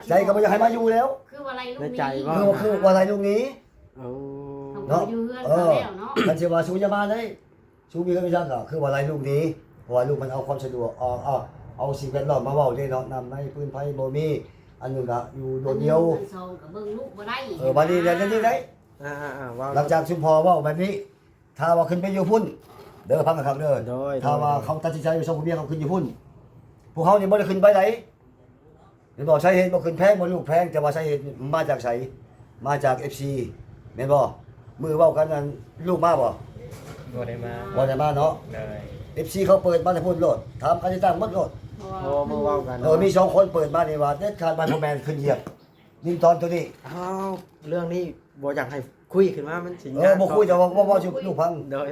ใจก็ไม่อยากให้มาอยู่แล้วคือว่าอะไรลูก ใน นี้ ใจว่า คือว่าอะไรลูกนี้ โอ้ เนาะอยู่เฮือนเขาแล้วเนาะ คันสิว่าชูจะมาได้ชูมีก็ไม่ซักก็คือว่าอะไรลูกนี้เพราะว่าลูกมันเอาความสะดวกเอาสิ่งแวดล้อมมาเว้าได้เนาะนำในพื้นไผบ่มีอันนึงก็อยู่โดดเดียว อันสองก็เบิ่งลูกบ่ได้ บัดนี้เดี๋ยวนี้ได้ ว่า หลังจากชุมพอเว้าแบบนี้ถ้าว่าขึ้นไปอยู่พุ่นเด้อพังกันครับเด้อ โดย ถ้าว่าเขาตัดสินใจอยู่สองคนเมียเขาขึ้นอยู่พุ่นพวกเขานี่บ่ได้ขึ้นไปไหนเห็นบ่ใช่เหตุบ่ขึ้นแพงบ่ลูกแพงแต่ว่าใช่เหตุมาจากไสมาจาก FC แม่นบ่มือเว้ากันนั้นลูกมาบ่ บ่ได้มา บ่ได้มาเนาะ เลย FC เขาเปิดมาแต่พุ่นโลดถามกันตั้งหมดโลด โอ้มาเว้ากัน มี2คนเปิดมานี่ว่าเด็ดขาดบ้านพ่อแม่ขึ้นเหยียบนิ่งตอนตัวนี้ อ้าวเรื่องนี้บ่อยากให้คุยขึ้นมามันสิ บ่คุยแต่ว่าบ่สิลูกพัง โดย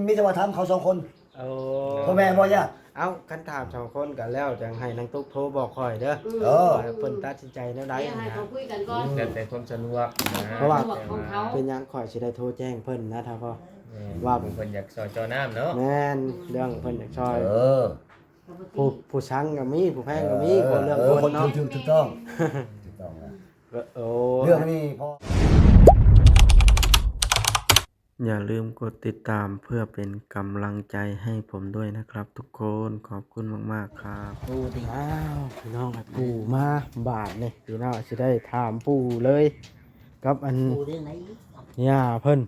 มีแต่ว่าถามเขา2คน โอ้ พ่อแม่บ่ยาก เอากันถาม2คนกันแล้วจังให้นางตุ๊กโทรบอกข่อยเด้อ เออ เพิ่นตัดสินใจแนวใด ให้ นะ เขาคุยกันก่อน แต่ความสะดวกนะ เพราะว่า ของเขา เป็นหยังข่อยสิได้โทรแจ้งเพิ่นนะถ้าพอ ว่าเพิ่นอยากซอยจอน้ำเนาะ แม่นเรื่องเพิ่นอยากช่วย เออ ผู้ชังก็มีผู้แพงก็มีคนเรื่องคน คน เนาะ ถูกต้องถูกต้องนะ โอ้ เรื่องนี้พอ อย่าลืมกดติดตามเพื่อเป็นกำลังใจให้ผมด้วยนะครับทุกคนขอบคุณมากๆครับปู่ดีอ้าวพี่น้องปู่มาบาทนี่พี่น้องสิได้ถามปู่เลยกับอันเนี่ยเพิ่น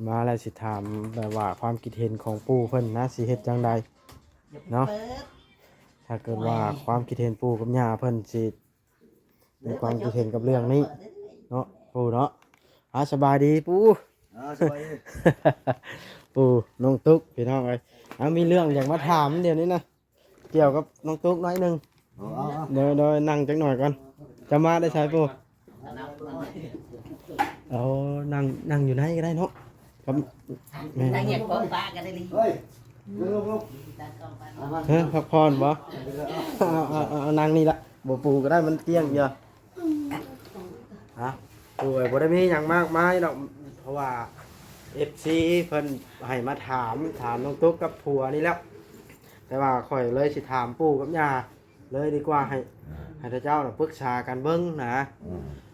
มาแล้วสิถามแบบว่าความคิดเห็นของปู่เพิ่นนะสิเฮ็ดจังใดเนาะถ้าเกิดว่าความคิดเห็นปู่กับย่าเพิ่นสิมีความคิดเห็นกับเรื่องนี้เนาะปู่เนาะสบายดีปู่ สบายดี ปู่น้องตุ๊กพี่น้องเอ้ยมีเรื่องอยากมาถามเดี๋ยวนี้นะเกี่ยวกับน้องตุ๊กน้อยหนึงเดี๋ยวนั่งจักหน่อยก่อนจะมาได้ใช่ปู่เอานั่งอยู่ไหนก็ได้เนาะครับแม่ Tại nhạc có ba cái đây đi. เฮ้ยลูก เฮ้ยพักผ่อนบ่เอานั่งนี่ละบ่ปู่ก็ได้มันเตี้ยงเยอะฮะปู่เอ้ยบ่ได้มีหยังมากมายดอกเพราะว่า FC เพิ่นให้มาถามน้องตุ๊กกับผัวนี่แล้วแต่ว่าข่อยเลยสิถามปู่กับย่าเลยดีกว่าให้เจ้าน่ะปรึกษากันเบิ่งนะ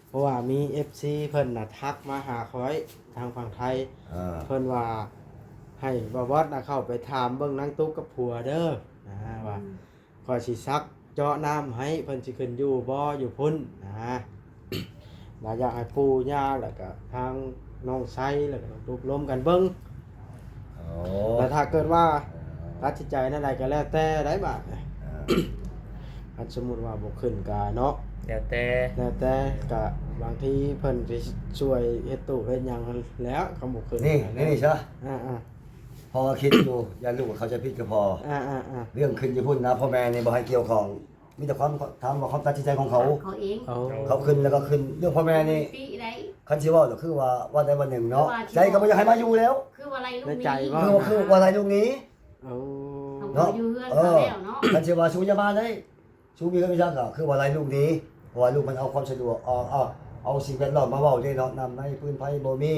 เพราะว่ามี FC เพิ่นน่ะทักมาหาข่อยทางฝั่งไทยเพิ่นว่าให้บ่วัดน่ะเข้าไปถามเบิ่งนางตุ๊กกับผัวเด้อนะว่าข่อยสิซักเจาะน้ำให้เพิ่นสิขึ้นอยู่บ่อยู่พุ่นนะแล้วอยากให้ปู่ย่าแล้วก็ทางน้องไซแล้วก็รวบรวมกันเบิ่งแต่ถ้าเกิดว่าตัดสินใจนั่นใดก็แล้วแต่ได้บ่อันสมมุติว่าบ่ขึ้นก็เนาะแล้วแต่ก็บางทีเพิ่นสิช่วยเฮ็ดตู้เฮ็ดหยังแล้วเขาบ่ขึ้น นี่ใช่ อ่า พอคิดอยู่อย่าลูกเขาจะพิดก็พอ ๆ เรื่องขึ้นอยู่พุ่นนะพ่อแม่นี่บ่ให้เกี่ยวของมีแต่ความทำว่าความตัดสินใจของเขา เขาเอง เอา เขาขึ้นแล้วก็ขึ้นเรื่องพ่อแม่นี่ ปีได้ คันสิเว้าก็คือว่าได้วันหนึ่งเนาะใจก็บ่อยากให้มาอยู่แล้ว คือว่าอะไรลูก ใน นี้ ใจว่า คือว่าอะไรลูกนี้ เอา เขาอยู่เฮือนเขาแล้วเนาะ คันสิว่าชูจะมาได้ชูมีก็ไม่ซักก็คือว่าอะไรลูกนี้เพราะว่าลูกมันเอาความสะดวกเอาสิ่งแวดล้อมมาเว้าได้เนาะนำในพื้นไผบ่มี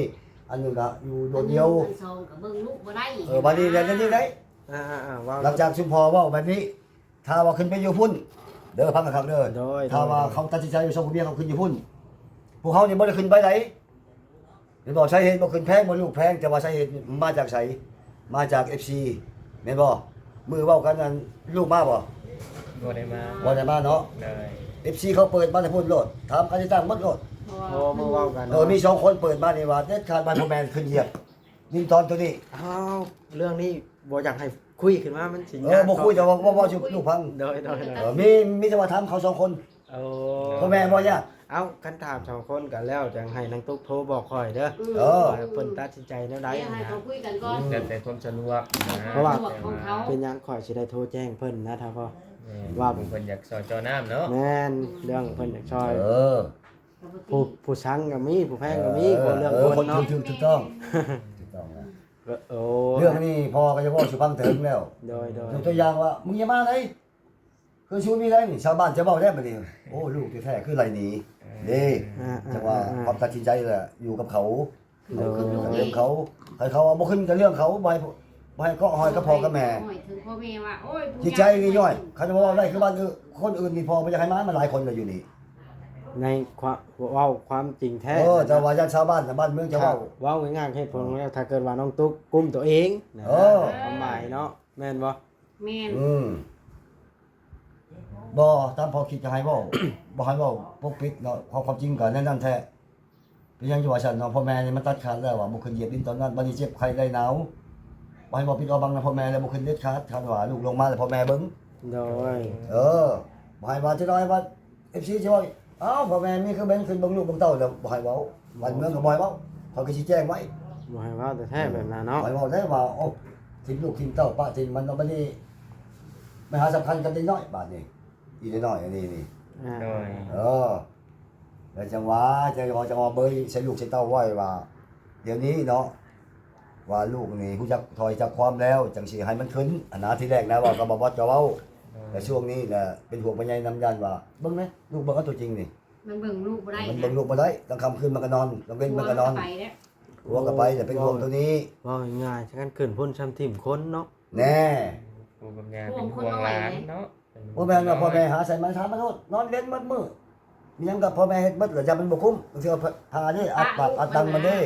อันนึงก็อยู่โดดเดียว อันสองก็เบิ่งลูกบ่ได้ บัดนี้เดี๋ยวนี้ได้ ว่า หลังจากชุมพอเว้าแบบนี้ถ้าว่าขึ้นไปอยู่พุ่นเด้อพังกันครับเด้อ โดย ถ้าว่าเขาตัดสินใจอยู่สองคนเมียเขาขึ้นอยู่พุ่นพวกเขานี่บ่ได้ขึ้นไปไหนเห็นบ่ใช่เหตุบ่ขึ้นแพงบ่ลูกแพงแต่ว่าใช่เหตุมาจากไสมาจาก FC แม่นบ่มือเว้ากันนั้นลูกมาบ่ บ่ได้มา บ่ได้มาเนาะ เลย FC เขาเปิดมาแต่พุ่นโลดถามกันตั้งหมดโลด โอ้มาเว้ากัน มี2คนเปิดมานี่ว่าเด็ดขาดบ้านพ่อแม่ขึ้นเหยียบนิ่งตอนตัวนี้ อ้าวเรื่องนี้บ่อยากให้คุยขึ้นมามันสิ บ่คุยแต่ว่าสิลูกพัง โดย มีแต่ว่าถามเขา2คน เอา พ่อแม่บ่ยาก เอากันถาม2คนกันแล้วจังให้นางตุ๊กโทรบอกข่อยเด้อ ว่า เพิ่นตัดสินใจแนวใด ให้ นะ เขาคุยกันก่อน แต่ความสะดวกนะ เพราะว่า ของเขา เป็นหยังข่อยสิได้โทรแจ้งเพิ่นนะถ้าพอ ว่าเพิ่นอยากซอยจอน้ำเนาะ แม่นเรื่องเพิ่นอยากช่วย อ ผู้ชังก็มีผู้แพงก็มีคนเรื่องคน เนาะ เนาะ ถูกต้องถูกต้องนะ โอ้ เรื่องนี้พอก็จะว่าสุพังถึงแล้ว โดย ยกตัวอย่างว่ามึงอย่ามาเลยคือชูมีอะไรนี่ชาวบ้านจะบอกได้บ่นี่โอ้ลูกแท้ๆคือไรหนีนี่จังว่าความตัดสินใจแหละอยู่กับเขา คือลูก เรื่ เอ อง งเขาให้เขาเอาบ่ขึ้นกับเรื่องเขาบ่ให้ บ่ให้เก็หอยกับพ่อกับแม่ โอ้ยถึงพ่อแม่ว่าโอ้ย จิตใจนี่ย่อยคันว่าได้คือบ้านคนอื่นนี่พอบ่อยากให้มาหลายคนเลยอยู่นี่ ในความเว้าความจริงแท้ จะว่าญาติชาวบ้านแต่บ้านเมืองจะเว้า เว้าง่ายๆเหตุผลแล้วถ้าเกิดว่าน้องตุ๊กกุ้มตัวเองนะ เออ ความหมายเนาะแม่นบ่ แม่น บ่ตามพอคิดจะให้เว้า บ่ให้เว้าปกปิดเนาะความจริงก็แน่นอนแท้เป็นยังอยู่ว่าฉันเนาะพ่อแม่นี่มันตัดขาดแล้วว่าบ่ขึ้นเหยียบดินตอนนั้นบัดนี้เจ็บไข้ได้หนาวบ่ให้บ่ปิดเอาบังนะพ่อแม่แล้วบ่ขึ้นเด็ดขาดคันว่าลูกลงมาแล้วพ่อแม่เบิ่ง โดย บ่ให้ว่าจะน้อยว่า FC สิว่าอ้าวพ่อแม่มีคือเบิ่งขึ้นเบิ่งลูกเบิ่งเต้าแล้วบ่ให้เว้าบ้านเมืองก็บ่ให้เว้าเขาก็สิแจ้งไว้ บ่ให้เว้าแต่แท้แบบนั้นเนาะ บ่ให้เว้าได้ว่าโอ้ทิ้งลูกทิ้งเต้าป้าทิ้งมันเอาบัดนี้ไม่หาสำคัญกับเด็กน้อยบาดนี้อีน้อยอันนี้นี่ อ่า โดย แล้วจังหวะจังหวะเบยใช้ลูกใช้เต้าไว้ว่า เดี๋ยวนี้เนาะว่าลูกนี่ผู้จักถอยจากความแล้วจังสิให้มันขึ้นอันนะที่แรกนะว่าก็บ่บ่จะเว้าแต่ช่วงนี้น่ะเป็นห่วงปัญญานำยันว่าเบิ่งไหมลูกเบิ่งเอาตัวจริงนี่ มันเบิ่งลูกบ่ได้ มัน นะ เบิ่งลูกบ่ได้กลางค่ำคืนมันก็นอนกลางเว้นมันก็นอน ไปแล้ว หัวก็ไปแต่เป็นห่วงตัวนี้ เว้าง่ายๆฉันขึ้นพ้นช้ำทิ่มคนเนาะ แน่ ปู่กับย่าเป็นห่วงหลานเนาะ พ่อแม่ว่าพ่อแม่หาใส่มันถามมันโนดนอนเล่นมัดมื้อมีหยังกับพ่อแม่เฮ็ดมัดแล้วจะมันบ่คุ้มบางทีเอาหานี่อัดปากอัดตังมันเด้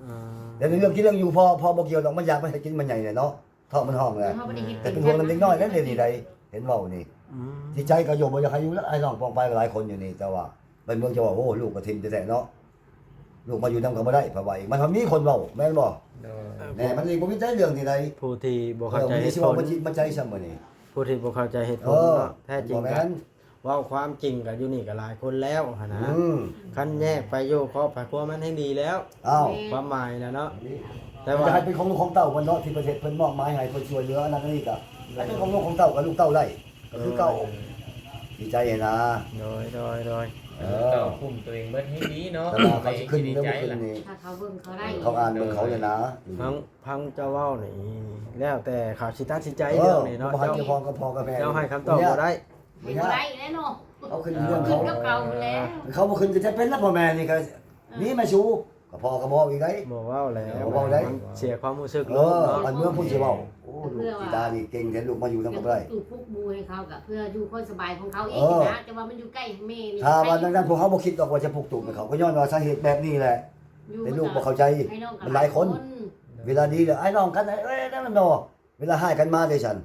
อ่า เดี๋ยวนี้เรื่องกินเรื่องอยู่พอบ่เกี่ยวดอกมันอยากมันให้กินมันใหญ่เนี่ยเนาะท้องมันห้องเลย เฮาบ่ได้เฮ็ด แต่เป็นห่วงน้ำเด็กน้อยแล้วเดี๋ยวนี้ใดเห็นเว้านี่ อืม จิตใจก็โยมบ่อยากให้อยู่แล้วไอ้น้องปองไปหลายคนอยู่นี่แต่ว่าเป็นเมืองจะว่าโอ้ลูกก็ทิ่มแท้ๆเนาะลูกมาอยู่นำก็บ่ได้เพราะว่าอีกมันมีคนเว้าแม่นบ่ โดย แน่มันนี่บ่มีใจเรื่องที่ใด ผู้ที่บ่เข้าใจ มี เหตุ สิ ผ ว่า ล มันใจซ้ำมื้อนี้ ผู้ที่บ่เข้าใจเหตุผลเนาะแท้จริง บ่ ก็ แม่น เว้าความจริงก็อยู่นี่ก็หลายคนแล้วหั่นนะ อืม คันแยกไปอยู่ครอบครัวมันให้ดีแล้ว อ้าว ความหมายนะเนาะแต่ แต่ ว่า ว่าจะให้เป็นของลูกของเต้าเพิ่นเนาะที่ประเทศเพิ่นมอบหมายให้เพิ่นช่วยเหลือนั่นนี่ก็ให้เป็นของลูกของเต้ากับลูกเต้าได้ก็คือเก่าดีใจนะ โดย เจ้าคุมตัวเองเบิดให้ดีเนาะ แต่ว่าเขาสิขึ้น ดี เรื่อง ใจ บ่ขึ้น ล่ะ นี่ ถ้าเขาเบิ่งเขาได้ เขาอ่านเบิ่งเขาเลยนะ พังเจ้าเว้านี่แล้วแต่เขาสิตัดสินใจ เอ เรื่ อ องนี้เนาะ บ่ให้ เจ้า เจ้าของกับพ่อกับแม่ เจ้าให้คำตอบบ่ได้ ให้บ่ได้แน่เนาะ เขาขึ้นเรื่อง ขึ้ เขา นกับเก่าแล้ว เขาบ่ขึ้นก็จะเป็นแล้วพ่อแม่นี่ก็นี่แม่ชูก็พ่อก็บอกอีกได้ บ่เว้าแล้ว บ่เว้าได้ มันเสียความรู้สึก เอ ลูก อ เนาะ อันเมื่อพูดสิเว้าโอ้ลูกกีตานี่เก่งแท้ลูกมาอยู่นำก็ได้ ตู่พุกบูให้เขาก็เพื่ออยู่คนสบายของเขาเอง เออ นะแต่ว่ามันอยู่ใกล้แม่นี่ ถ้าวันนั้นพวกเขาบ่คิดดอกว่าจะปลูกตูกให้เขาก็ย้อนว่าสาเหตุแบบนี้แหละ อยู่ แต่ลูกบ่เข้าใจ ให้องกั มันหลายคน เวลาดีเลยไอ้น้องกันเอ้ยนั่นมันบ่เวลาให้กันมาเด้ฉัน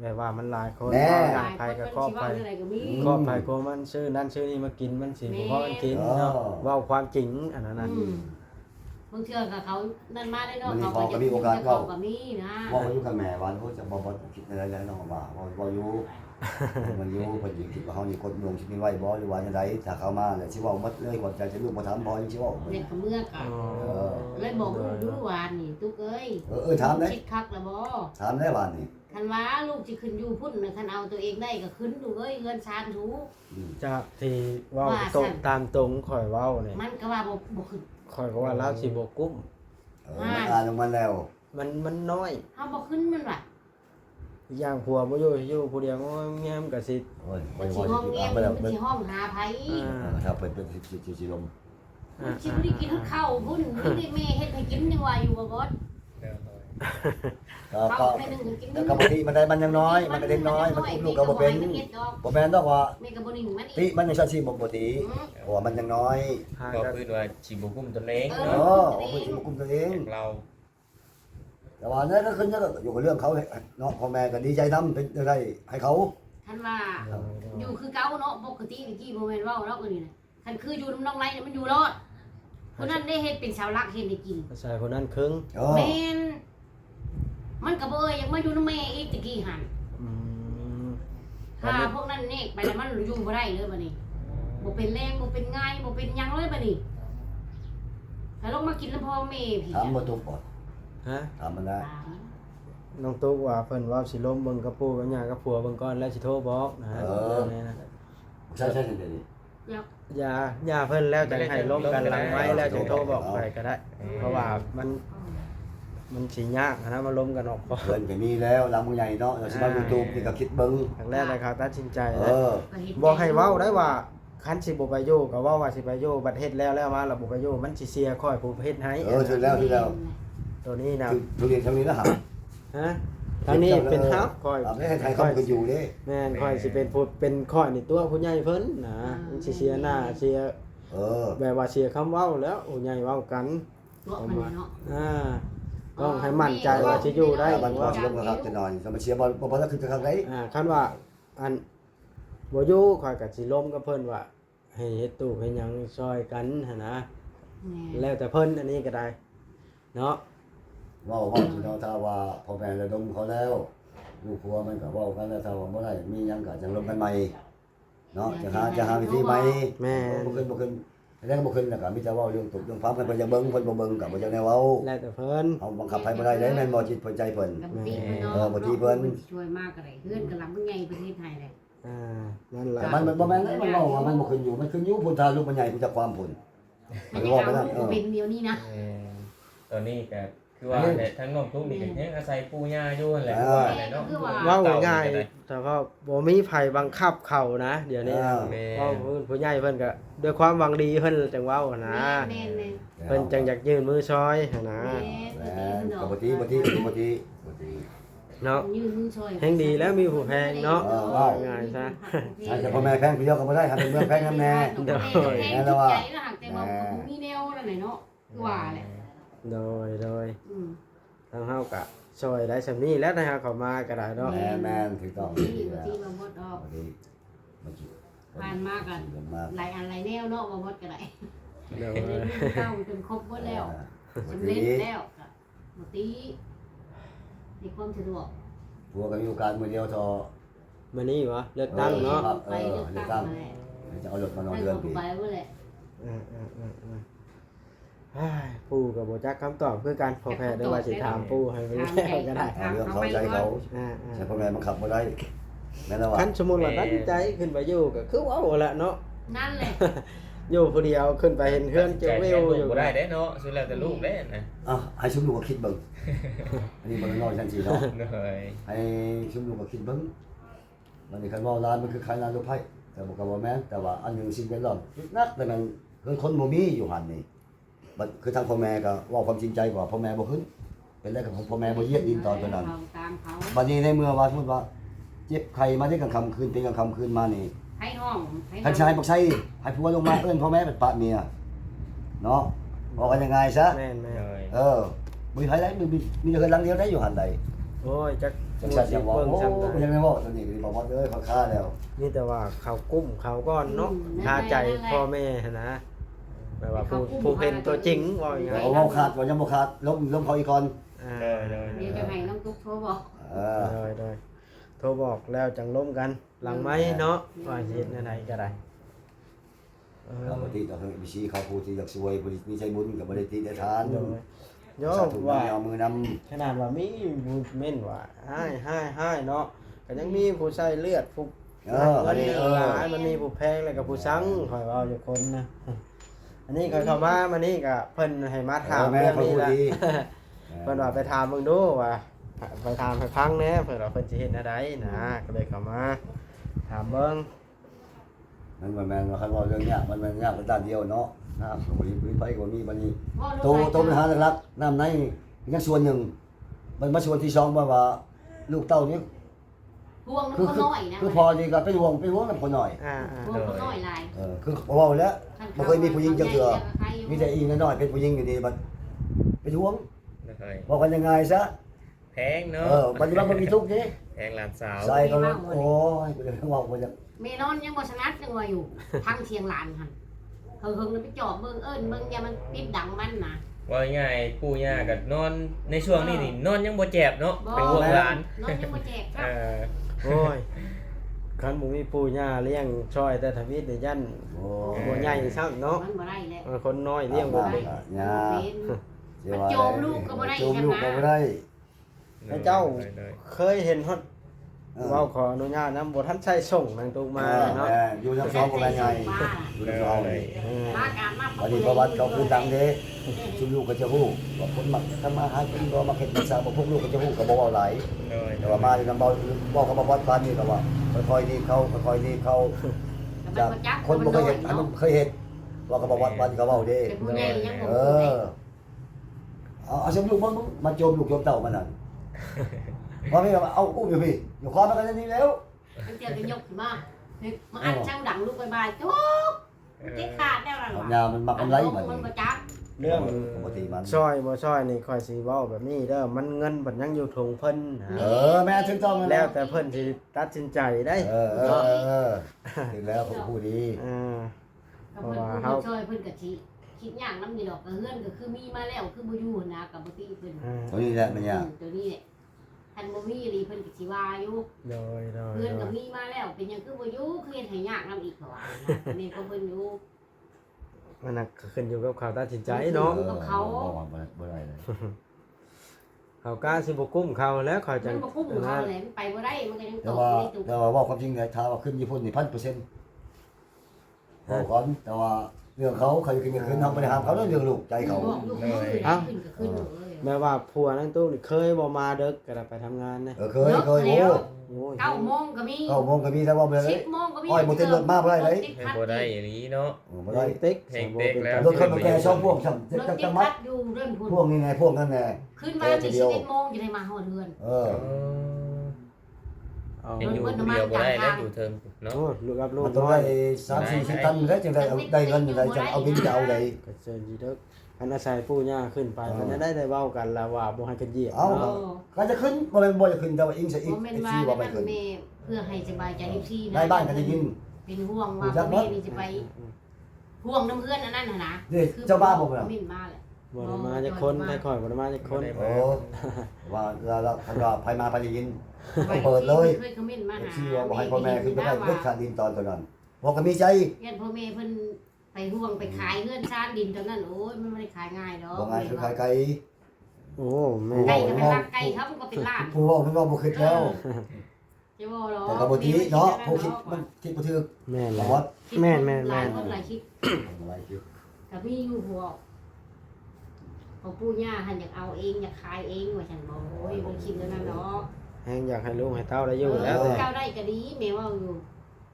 แบบว่ามันหลายคน แน่ หลายใครก็ครอบ ไป ไป อะไรก็มี ครอบไปครอบมันชื่อนั่นชื่อนี่มากินมันสิบ่พอมันกินเนาะเว้าความจริงอันนั้นน่ะ บางเทื่อกับเขานั่นมาได้เนาะ มันมี เขา พอก็มีโอกาส เขา เว้า ก็มีนะ บอกอยู่กับแม่ว่าเขาจะบ่คิดอะไรแล้วน้องว่าบ่อยู่มันอยู่เพิ่นสิคิดว่าเฮานี่กดลงสิมีไว้บ่หรือว่าจังไดถ้าเขามาแล้วสิเว้าหมดเลยก่อนจะลูกบ่ถามพอยังสิเว้า เด็กกับเมื่อกั อ๋ น อ เลยบอกลูกดูวานนี่ตุ๊กเอ้ย ถามได้ คิดคักละบ่ ถามได้ว่านี่ คันว่าลูกสิขึ้นอยู่พุ่นน่ะคันเอาตัวเองได้ก็ขึ้นดูเอ้ยเงินชานถู จากที่เว้าตรงตามตรงข่อยเว้านี่ มันก็ว่าบ่ขึ้น ข่อยก็ว่าลาวสิบ่กุ้ม มันอ่านลงมาแล้ว มันน้อย เฮาบ่ขึ้นมันว่ะ อีกอย่างผัวบ่อยู่ผู้เดียวก็แง้มก็สิ โอ้ย มันสิห้องแง้ม บ่ได้ มันสิห้องหาไผ ครับเป็นสิลม มันสิบ่ได้กินข้าวพุ่นนี่ได้แม่เฮ็ดให้กินนี่ว่าอยู่บ่บ่ ก็ ข้าวให้นึงกิน แต่ก็บางทีมันได้มันยังน้อยมันก็เด็กน้อยมันอุ้มลูกก็บ่เป็นบ่แม่นดอกว่า แม่ก็บ่นิ่งมัน ติมันยังชัดสิบ่ติเพราะว่ามันยังน้อย หา ก็ ก็ คือว่าสิบ่คุมตัวเอง เอ เนาะ อเอาไปสิคุมตัวเอง เรา แต่ว่านั่นก็ขึ้นก็อยู่กับเรื่องเขาเนาะพ่อแม่ก็ดีใจนำเป็นได้ให้เขา ท่านว่าอยู่คือเก่าเนาะปกติกี่บ่แม่นเว้าเนาะก็นี่น่ะคันคืออยู่น้ำน้องไรมันอยู่รอดคนนั้นได้เฮ็ดเป็นสาวรักเฮ็ดให้กิน ใส่คนนั้นครึ่ง แม่นมันก็บ่อยากมาอยู่นำแม่อีกตะกี้หั่น อืม ถ้าพวกนั้นเนกไปแล้วมันอยู่บ่ได้เลยบัดนี้บ่เป็นแรงบ่เป็นง่ายบ่เป็นหยังเลยบัดนี้ถ้าลงมากินแล้วพ่อแม่พี่ ถามบ่ตุกบ่ ฮะ ถามมันได้ น้องตุ๊กว่าเพิ่นว่าสิล้มเบิ่งกับปู่กับย่ากับผัวเบิ่งก่อนแล้วสิโทรบอกนะฮะนี่นะ ใช่ๆนี่ อย่าเพิ่นแล้วจะให้ล้มกันหลังไว้แล้วจะโทรบอกไปก็ได้ เพราะว่ามันสิยากนะมาล้มกันออกพอ เพิ่นก็มีแล้วลำใหญ่เนาะสิมา YouTube นี่ก็คิดเบิ่ง ครั้งแรกนะครับตัดสินใจ เอ นะ อ บอกให้เว้าได้ว่าคันสิบ่ไปอยู่ก็เว้าว่าสิไปอยู่บัดเฮ็ดแล้วมาแล้วบ่ไปอยู่มันสิเสียค่อยผู้เฮ็ดให้ ถึงแล้ว ตัวนี้นะ ทุเรียนทางนี้นะฮะ ฮะทางนี้เป็นฮับคอย อ่าให้ไทยเขาก็อยู่เด้ แม่นคอยสิเป็นผู้เป็นข้อยนี่ตัวผู้ใหญ่เพิ่นนะมันสิเสียหน้าเสีย แบบว่าเสียคำเว้าแล้วผู้ใหญ่เว้ากัน ตัวมันเนาะ ต้องให้มั่นใจว่าสิอยู่ได้ มันพอ ว่า สิลงครับจะนอนก็มาเชียร์บอลบ่พอแล้วคือจะทำได คันว่าอันบ่อยู่คอยก็สิล้มกับเพิ่นว่า ให้เฮ็ดตู้ให้หยังซอยกันหั่นนะ แม่ แล้วแต่เพิ่นอันนี้ก็ได้ เนาะ ว่าสิเนาะถ้าว่าพ่อแม่ระดมเขาแล้วลูกครัวมันก็เว้ากันแล้วถ้าว่าบ่ได้มีหยังก็จะลงกันใหม่เนาะจะหาวิธีใหม่ แม่น บ่ขึ้นแล้วบ่ขึ้นแล้วก็มีแต่เว้าเรื่องตุกเรื่องฟังกันเพิ่นจะเบิ่งเพิ่นบ่เบิ่งก็บ่จักแนวเว้า แล้วแต่เพิ่น เอาบังคับให้บ่ได้เด้แม่นบ่จิตเพิ่นใจเพิ่น กับตีเนาะ บ่ตีเพิ่น ช่วยมากอะไรเพื่อนกำลังใหญ่ประเทศไทยเลย นั่นล่ะ แต่มันบ่แม่นมันเว้าว่ามันบ่ขึ้นอยู่มันขึ้นอยู่พุ่นถ้าลูกมันใหญ่พุ่นจักความพุ่น มันยังเอาลูกเป็นเดียวนี่นะ ตอนนี้ก็คือว่าเนี่ยทั้งน้องตุ้มนี่ก็ยังอาศัยปู่ย่าอยู่นั่นแหละว่าแหละเนาะ เว้าง่ายๆแต่ว่าบ่มีไผบังคับเขานะ เดี๋ยวนี้เว้าผู้ใหญ่เพิ่นก็ด้วยความหวังดีเพิ่นจังเว้านะ แม่แม่ เพิ่นจังอยากยื่นมือช่วยหั่นนะ แม่นก็บ่ตี เนาะ ยืนมือช่วย แห่งดีแล้วมีผู้แพงเนาะง่ายซะ อาจจะพ่อแม่แพงผู้เดียวก็บ่ได้ครับเป็นเมืองแพงนำแน่ แม่แล้วว่าใจแล้วหากแต่ว่ามีแนวนั่นแหละเนาะคือว่าแหละ โดยทางเฮาก็ช่วยได้ซำนี้แล้วนะฮะเข้ามาก็ได้เนาะ แม่นถูกต้อง ที่บางทีมาหมดออก บ่ดีบ่จิ ผ่านมากันหลายอันหลายแนวเนาะมาหมดก็ได้ โดย เข้าจนครบหมดแล้วสำเร็จแล้วก็บางทีในความสะดวก ผัวก็อยู่การมื้อเดียวทอ มื้อนี้วะเลือกตั้งเนาะ ไปเลือกตั้งมาแหละ จะเอารถมานอน ให้ เดือน เขา ปี ไปว่าแหละ ปู่ก็บ่จักคำตอบคือกันพอแพ้ได้ว่าสิถามปู่ให้ไปแล้วก็ได้ เอาเรื่องเขาใจเขาใช่พ่อแม่บังคับบ่ได้แม่นแล้วว่า คันสมมุติว่าตัดสินใจขึ้นไปอยู่ก็คือเว้าแหละเนาะ นั่นแหละ อยู่ผู้เดียวขึ้นไปเห็นเพื่อนเจะวิวอยู่ บ่ได้เด้เนาะสุดแล้วแต่ลูกเด้นะ ให้ชุมลูกก็คิดเบิ่งอันนี้บ่น้อยจังซี่เนาะ เลย ให้ชุมลูกก็คิดเบิ่งมันนี่คันว่าร้านมันคือขายร้านรถไฟแต่บ่ก็บ่แม่นแต่ว่าอันหนึงสิ่งแวดล้อมนักแต่มันคือคนบ่มีอยู่หั่นนี่บัดคือทางพ่อแม่ก็เว้าความจริงใจกว่าพ่อแม่บ่ขึ้นเป็นแล้วก็พ่อแม่บ่เหยียดดินตอนนั้น ตามเขา บัดนี้ในเมื่อว่าสมมุติว่าเจ็บไข้มาได้กลางค่ำคืนเป็นกลางค่ำคืนมานี่ ให้ห้อง ท่านชายบอกใช่ให้ผัวลงมาเอิ้นพ่อแม่เป็นปะเมียเนาะบอกกันยังไงซะ แม่น เลย มีใครได้มีแต่คนหลังเดียวได้อยู่หันใด โอ้ยจัก จังซั่นจังว่าโอ้ยังไม่บอกตอนนี้บอกว่าเอ้ยเขาฆ่าแล้ว นี่แต่ว่าเขากุ้มเขาก้อนเนาะคาใจพ่อแม่นะแปลว่าผู้เป็นตัวจริงว่าอย่างไง เอาเว้าขาดว่ายังบ่ขาดล้มเขาอีกก่อน เดี๋ยวจะให้น้องตุ๊กโทรบอก โดยโทรบอกแล้วจังล้มกัน หลังไม้เนาะว่าเฮ็ดไหนก็ได้ ปกติต่อให้มีชีเขาผู้ที่อยากสวยผู้ที่มีใจบุญก็บ่ได้ติได้ทาน โย สาม ธุ ว่า เอามือนำ ขนาดว่ามีผู้เม่นว่าให้เนาะก็ยังมีผู้ใช้เลือดผู้เงินหลายมันมีผู้แพงแล้วก็ผู้ซังคอยเอาอยู่คนนะอันนี้เขาเข้ามานี่ก็เพิ่นให้มาถาม แม่ เรื่อง เขา นี้ ผู้ ละ ดี เพิ่นว่าไปถามเบิ่งดูว่าไปถามให้ฟังแหน่เพิ่นว่าเพิ่นสิเฮ็ดแนวใดนะก็เลยเข้ามาถามเบิ่ง มันบ่แม่นว่าคันว่าเรื่องยากมันยากแต่ด้านเดียวเนาะน้ำก็บ่มีไฟก็มีบัดนี้ โตปัญหาหลักๆน้ำในยังส่วนหนึ่งมันมาส่วนที่สองว่าลูกเต้านี่ ห่วงน้องน้อยนะ คือพอดีก็เป็นห่วงกับคนหน่อย ห่วงน้อยลาย คือเว้าแล้วบ่เคยมีผู้หญิงจังเทื่อมีแต่อีน้อยๆเป็นผู้หญิงอยู่ดีบัดเป็นห่วง เลย บอกกันยังไงซะ แพงเนาะ บัดนี้มันมีทุกข์นี่ แพงหลานสาว ใส่ก็โอ้ยกูจะเว้าบ่จะ เมนอนยังบ่ชนะจังว่าอยู่พังเชียงลานหั่นเฮิงๆไปจอบเบิ่งเบิ่งอย่ามันติดดังมันนะ ว่าง่ายปู่ย่าก็นอนในช่วงนี้นี่นอนยังบ่แจ็บเนาะเป็นห่วงหลาน นอนยังบ่แจกครับ โอ้ยคันบ่มีปู่ย่าเลี้ยงช่อยแต่ทวิตได้ยัน โอ้ บ่ใหญ่ซ้ำเนาะ มันบ่ได้แล้ว คนน้อยเลี้ยงบ่เป็น ยา โจมลูกก็บ่ได้ โจมลูกก็บ่ได้ ให้เจ้าเคยเห็นฮอดเว้าขออนุญาตนำบ่ทันใช้ส่งนางตูมาเนาะ อยู่ทั้งสองก็ได้ไงอยู่ทั้งสองนี่ มาการมา วันนี้ประวัติเขาคือดังเด้ชุมลูกก็จะฮู้ว่าคนมักทำมาหากินบ่มาเฮ็ดมาสร้างบ่พวกลูกก็จะฮู้ก็บ่เว้าหลายแต่ว่ามาที่นำเว้าเขามาวัดบ้านนี่ก็ว่าค่อยๆนี่เขาค่อยๆนี่เขาจากคนบ่เคยเฮ็ดอันนั้นเคยเฮ็ดว่าเขามาวัดบ้านเขาเว้าเด้ ผู้ใหญ่ยังบ่ เอ รู้ อเอาชุมลูกมาโจมลูกโจมเต้ามันนั่น พอพี่เอาอุ้มอยู่พี่อยู่คอมันก็จะนี่แล้ว มันเจอกันยกขึ้นมามาอัดช่างดังลูกบายจุ๊บเจ๊ขาดแน่นอน ยาวมันมักมันไหลมา มัน นี่ ประจัก เรื่อง ปกติมัน ซอยบ่ซอยนี่ค่อยสิเว้าแบบนี้เด้อมันเงินเพิ่นยังอยู่ถุงเพิ่นนะ แม่ถึงต้อง แล้วแต่เพิ่นสิตัดสินใจได้ ถึงแล้วผมพูดดี กับเพื่อนผู้ช่วยเพื่อนกะทิคิดอย่างน้ำนี่ดอกกระเฮือนก็คือมีมาแล้วคือบ่อยู่นะกับบ่ตีเพิ่น ตัวนี้แหละมันเนี่ย ตัวนี้แหละท่านบ่มีอีหลีเพิ่นก็สิว่าอยู่ โดย เพื่อนก็มีมาแล้วเป็นหยังคือบ่อยู่คือเฮ็ดให้ยากนำอีกเพราะว่านี่ก็เพิ่นอยู่ มันน่ะขึ้นอยู่กับเขาตัดสินใจเนาะ บ่ได้เลย เขากล้าสิบ่กุ้มเขาแล้วเขา มั จัง นบ่คุ้มเขาแหละมันไปบ่ได้มันก็ยังต แต่ ก ว่า ในตุก แต่ว่าความจริงเนี่ยถ้าว่าขึ้นญี่ปุ่นนี่ 1,000%บอกก่อนแต่ว่าเรื่องเขาอยู่กินขึ้นทำบริหารเขาเรื่องลูกใจเขา บอกลูกขึ้นก็ขึ้นเลย แม้ว่าผัวนั่งตู้นี่เคยบ่มาเด้อก็ได้ไปทำงานนะ เคยโอ้ โอ้ย 9 โมงก็มี 9 โมงก็มีแต่ว่าบ่ได้ 10 โมงก็มี ให้บ่ได้อีหลีเนาะ บ่ได้ ติ๊ก เพลงเด็กแล้ว รถคนมาแก่ช่องพวกช่าง รถติด จังมั พั ด ดอยู่เรื่องพุ่น พวกนี้ไงพวกนั้นไง ขึ้นมาที่11 โมงจะได้มาฮอดเรือน ยังอยู่เดียวบ่ได้แล้วอยู่เทิงเนาะ โอ้ลูกกับลูก มันต้องได้3-4ตันแล้วจึงได้เอาได้เงินอยู่ได้จังเอาบินจะเอาได้ ก็เชิญยีเด้ออันอาศัยปู่ย่าขึ้นไปมันจะได้เว้ากันแล้วว่าบ่ให้กันเหยียบ เอา เนาะ ก็จะขึ้นบ่เป็นบ่จะขึ้นแต่ว่าอิงซะอีก บ่แม่น FC ว่า ว่า แม่ ไปขึ้น เพื่อให้สบายใจ FC นะ ในบ้านก็จะยิน เป็นห่วงว่าแม่นี่จะไปห่วงน้ำเพื่อนอันนั้นน่ะนะ นี่เจ้าบ้านบ่ล่ะ มิ่นมาแหละ บ่ได้มาจากคนได้ข่อยบ่ได้มาจากคน โอ้ว่าเราคันว่าไผมาไผจะยินเปิดเลย เคยคอมเมนต์มาหา FC ว่าบ่ให้พ่อแม่ขึ้นไปได้เด็ดขาดดินตอนนั้นบ่ก็มีใจ ญาติพ่อแม่เพิ่นไปห่วงไปขายเงื่อนชานดินตอนนั้นโอ้ยมันไม่ได้ขายง่ายดอก บ่ไงคือขายไก่ โอ้แม่ ไก่ก็เป็นลาบไก่ครับมันก็เป็นลาบ ผู้เว้าเพิ่นว่าบ่คิดแล้ว จะบอกหรอ แต่ก็บ่ทีเนาะผู้คิดมันคิดบ่ถูก แม่น บ่ แล้ว ว่า แม่น หลายคนหลายคิด อะไรคิด กับพี่อยู่หัวของปู่ย่าหันอยากเอาเองอยากขายเองว่าฉันบอกโอ้ยมันคิดแล้วนั่นเนาะ แฮงอยากให้ลูกให้เต้าได้อยู่แล้วแต่ เจ้าได้ก็ดีแม่ว่าอยู่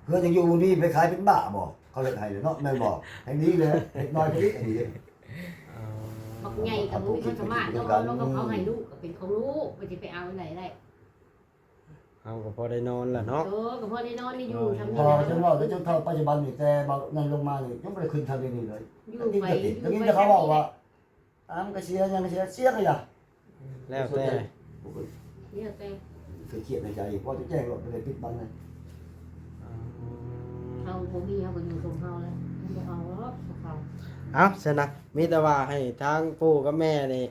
เพื่อนยังอยู่นี่ไปขายเป็นบ้าบ่เขาเฮ็ดให้เนาะแม่นบ่ให้ดีเลยเฮ็ดน้อยไปอีกอันนี้ บักใหญ่กับมุ้ยเขาสามารถแล้วก็เขาให้ลูกก็เป็นของลูกไปจะไปเอาไหนได้ เอาก็พอได้นอนล่ะเนาะ ก็พอได้นอนนี่อยู่ทำ พ นี่ อ นะ จนว่าจนเท่าปัจจุบันนี่แต่บางนั่นลงมานี่ยังบ่ได้ขึ้นทางนี้เลย อยู่ นี่ ไป ก็ติดแล้วนี่เขาบอกว่าก็เสียยังเสียก็อย่า แล้วแต่ เรียกไป เครียดในใจพอจะแจ้งรถเลยปิดบังเลย เขาผมมีเขาก็อยู่ตรงเขาแล้วเขาเอารถเขา เอาซะนะมีแต่ว่าให้ทางปู่กับแม่นี่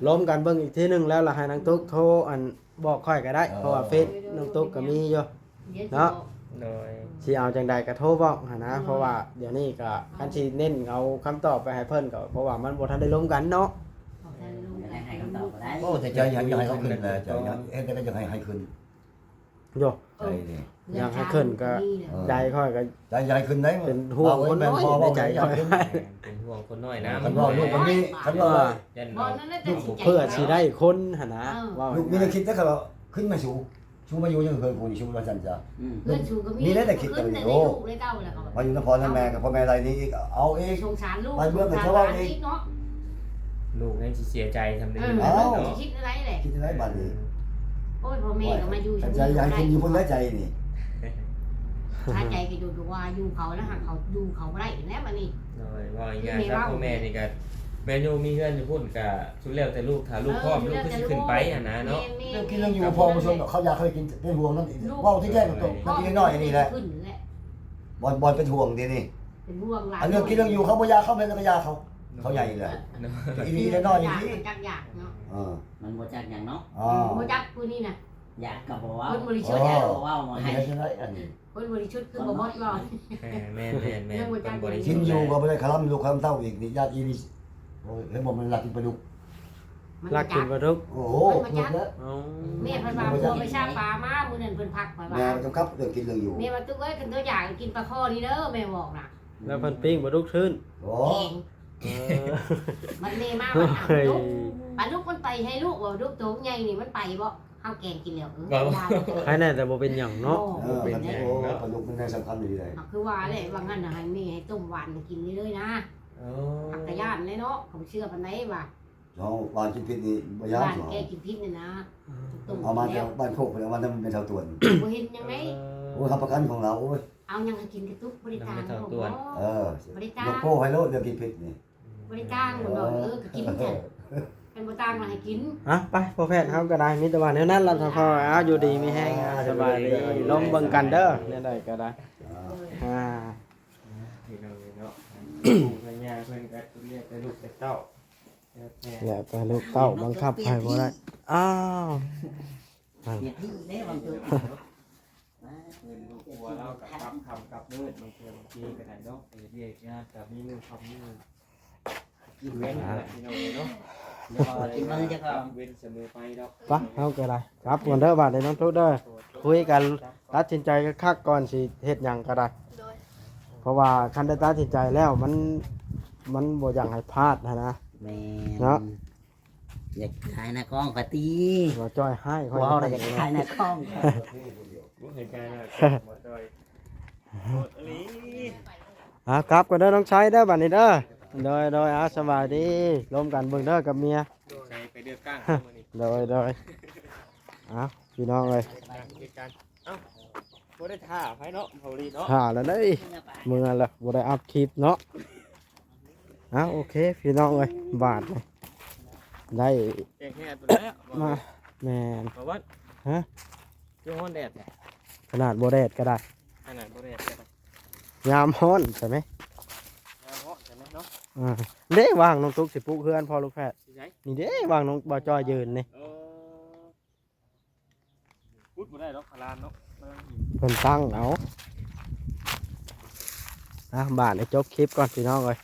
ล้มกันเบิ่งอีกทีนึงแล้วล่ะให้นางตุ๊กโทรอันบอกค่อยก็ได้เพราะว่าเฟซนางตุ๊กก็มีอยู่ เนาะ โดย สิเอาจังใดก็โทรบอกหันนะเพราะว่าเดี๋ยวนี้ก็คันสิเน้นเอาคำตอบไปให้เพิ่นก็เพราะว่ามันบ่ทันได้ล้มกันเนาะ ให้คำตอบได้ โอ้แต่ใจยังให้เขาขึ้นเลยใจยังเอ็นก็ยังให้ขึ้น โย ใจนี่ อยากให้ขึ้นก็ใจค่อยก็ ใจใหญ่ขึ้นได้ เป็นห่วงคนน้อย พอ ใน ว่า ใจ ใจอยากขึ้น เป็นห่วงคนน้อยนะ คันว่าลูกมันมีคันว่า ยัน บอลนั่นแหละแต่สิใจ เพื่อสิได้คนหั่นนะว่า ลูกมีแต่คิดแต่เขาขึ้นมาสูชูมาอยู่ยังเคยกูนี่ชูมาจันจ้ะ เพื่อนชูก็มี นี่ได้แต่คิดแต่ ขึ้น นี่ แต่ โอ้ ลูกได้เต้าแล้วเขา มาอยู่นครนั่นแม่กับพ่อแม่ไรนี่อีกเอาเอง สงสารลูก ไปเบื้องแต่เช้าว่าเอง เนาะ ลูกยังสิเสียใจทำได้ เอ ยังไง อ เนาะ คิดอะไรแหละ คิดได้บัดนี้ โอ้ยพ่อแม่ก็มาอยู่ ใจใหญ่ขึ้นอยู่บนใจนี่ ถ้าใจก็อยู่ว่าอยู่เขาแล้วหากเขาอยู่เขาไม่ได้แล้วมันนี่ โดยว่าง่ายๆครับพ่อแม่นี่ก็แม่ยูมีเพื่อนอยู่พุ่นก็ชุดแล้วแต่ลูกถ้าลูกพร้อมลูกก็สิขึ้นไปอ่ะนะเนาะ เรื่องกินเรื่องอยู่พอผู้ชมเขาอยากเคยกินเป็นห่วงนั่นว่าที่แก้ตรงนั่นกินน้อยนี่แหละ ขึ้นแหละ บอลเป็นห่วงดีนี่ เป็นห่วงหลาน อันเรื่องกินเรื่องอยู่เขาบ่ยาเข้าไปแล้วก็ยาเขาใหญ่เลยอีนี่น้อยอย่างนี้ จักอยากเนาะ มันบ่จักอย่างเนาะ โมจักผู้นี่นะ อยากกับบ่ว่า คนบริ ช สุท ด ธิ์ อยากบ่ว่ามา อัน ให้ นี้ใช่ไหมอันนี้ คนบริสุทธิ์คือบ่บดหรอก แม่เป็นบริ กิ สุ น ทธิ์ อยู่ก็ไม่ได้คลำลูกคลำเต้าอีกนี่ญาติอีนี่โอ้ยเห็นบอกมันรักกินปลาดุก รักกินปลาดุก โอ้โหเลิกแล้ว อ๋อ แม่เพิ่นว่าบัวไปชาปลามามื้อนั้นเพิ่นพักไปว่า แม่มันกำกับเรื่องกินเรื่องอยู่ แม่ว่าตุ๊กเอ้ยคันตัวอยากกินปลาคอนี่เด้อแม่บอกน่ะ แล้วเพิ่นปิ้งปลาดุกทื่น โอ้ เอง เออ มันแม่มามันเอา เฮ้ย ลูกปลาลูกมันไปให้ลูกว่าลูกตัวใหญ่นี่มันไปบ่เฮาแกงกินแล้วว่า ใครแน่แต่บ่เป็นหยังเนาะ มันโอ้ปลาดุกมันในสำคัญดีเลย คือว่าแหละว่างั้นน่ะให้แม่ให้ต้มหวานกินนี่เลยนะ โอ้ ผักกระยานเลยเนาะผมเชื่อปานใดว่า ใจ เฮาบ้านกินพิษนี่บ่ยาก บ้าน สิ แกกินพิษนี่นะตุ่ม เอามา แล้ จาก ว บ้านโคกเอามาทำเป็นชาวตวน บ่เห็นยังไง โอ้ยทำประกันของเราโอ้ย เอายังให้กินกระตุกบริการบ่ เออลูกโป้ให้โลดเรื่องกินพิษนี่ บริการบ่ดอกก็กินจ้ะเป็นบ่ต่างมาให้กิน อ่ะไปพ่อแพทย์เฮาก็ได้มีแต่ว่าแนวนั้นล่ะท่านพ่ออยู่ดีมีแฮงสบายดีลมเบิ่งกันเด้อเนี่ยได้ก็ได้อ่า พี่น้องเนาะพญาเพิ่นก็เรียกแต่ลูกแต่เต้าแม่ แล้วแต่ลูกเต้าบังคับให้บ่ได้อ้าว เปลี่ยนที่ได้บางจุด เพิ่นลูกหัวเรากับคำกับมืดบางทีก็ได้เนาะเรียกงานกับมีมือคำมือกินเว้นพี่น้องเนาะ เดี๋ยวกินมือจะก็ เว้นเสมอไปดอก ไปเฮาก็ได้ครับก่อนเด้อบาดนี้น้องทุกเด้อคุยกันตัดสินใจคักๆก่อนสิเฮ็ดหยังก็ได้เพราะว่าคันได้ตัดสินใจแล้วมันบ่อยากให้พลาดนะ แม่ เนาะ อยากขายหน้ากล้องก็ตี ว่าจ้อยให้ค่อย ว้าว ให้ อยากขายหน้ากล้อง บ่เห็นกันนะบ่ดอยอลี ครับก็เด้อน้องชายเด้อบัดนี้เด้อโดยสบายดีร่วมกันเบิ่งเด้อกับเมีย ใส่ไปเดือดก้างมื้อนี้ โดยพี่น้องเอ้ย เหตุการณ์เอ้าบ่ได้ท่าไผเนาะเฮาลีเนาะ ถ่าแล้วเด้ยมื้อละบ่ได้อัพคลิปเนาะโอเคพี่น้องเอ้ยบาทเลยได้ แกงแค่ตัวแล้ว มาแม่น เพราะว่า ฮะ คือฮ้อนแดดเนี่ย ขนาดบ่แดดก็ได้ ขนาดบ่แดดก็ได้ ยามร้อนใช่ไหม ยามฮ้อนใช่ไหมเนาะ เด้วางน้องตุ๊กสิปลุกเฮือนพอลูกแพทย์ สิใช้ นี่เด้วางน้องบ่จอยยืนนี่ พูดบ่ได้หรอกพลานเนาะ เพิ่นตั้งเอาบาทให้จบคลิปก่อนพี่น้องเอ้ย